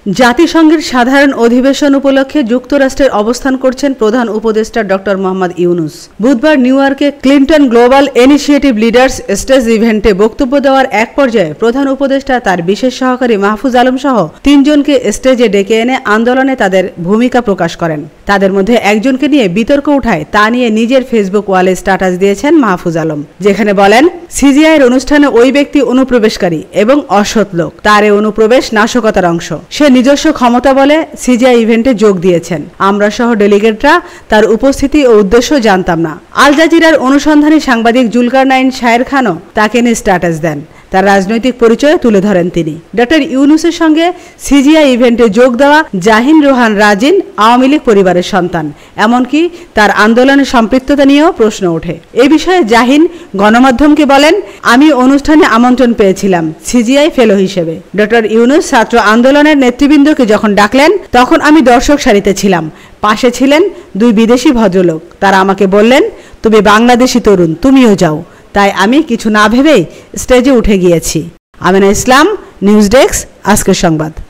জাতিসংঘের সাধারণ অধিবেশন উপলক্ষে যুক্তরাষ্ট্রের অবস্থান করছেন প্রধান উপদেষ্টা ডক্টর মোহাম্মদ ইউনূস। বুধবার নিউ ইয়র্কে Clinton global initiative leaders stage ইভেন্টে বক্তব্য দেওয়ার এক পর্যায়ে প্রধান উপদেষ্টা তার বিশেষ সহকারী মাহফুজ আলম সহ তিনজনকে স্টেজে ডেকে এনে আন্দোলনে তাদের ভূমিকা প্রকাশ করেন। তাদের মধ্যে একজনকে নিয়ে বিতর্ক উঠায় তা নিয়ে নিজের ফেসবুক ওয়ালে স্ট্যাটাস দিয়েছেন মাহফুজ আলম, যেখানে বলেন, সিজিআইয়ের অনুষ্ঠানে ওই ব্যক্তি অনুপ্রবেশকারী এবং অসৎ লোক। তার এই অনুপ্রবেশ নাশকতার অংশ। সে নিজস্ব ক্ষমতা বলে সিজিআই ইভেন্টে যোগ দিয়েছেন। আমরা সহ ডেলিগেটরা তার উপস্থিতি ও উদ্দেশ্য জানতাম না। আল জাজিরার অনুসন্ধানী সাংবাদিক জুলকারনাইন শায়ের খানও তাকে নিয়ে স্ট্যাটাস দেন। তার রাজনৈতিক পরিচয় তুলে ধরেন তিনি। ডক্টর ইউনূসের সঙ্গে সিজিআই ইভেন্টে যোগ দেওয়া জাহিন রোহান রাজিন আওয়ামী লীগ পরিবারের সন্তান। এমনকি তার আন্দোলনের সম্পৃক্ততা নিয়েও প্রশ্ন ওঠে। এ বিষয়ে জাহিন গণমাধ্যমকে বলেন, আমি অনুষ্ঠানে আমন্ত্রণ পেয়েছিলাম সিজিআই ফেলো হিসেবে। ডক্টর ইউনূস ছাত্র আন্দোলনের নেতৃবৃন্দকে যখন ডাকলেন তখন আমি দর্শক সারিতে ছিলাম। পাশে ছিলেন দুই বিদেশি ভদ্রলোক। তারা আমাকে বললেন, তুমি বাংলাদেশি তরুণ, তুমিও যাও। তাই আমি কিছু না ভেবেই স্টেজে উঠে গিয়েছি। আমিনা ইসলাম, নিউজ ডেস্ক, আজকের সংবাদ।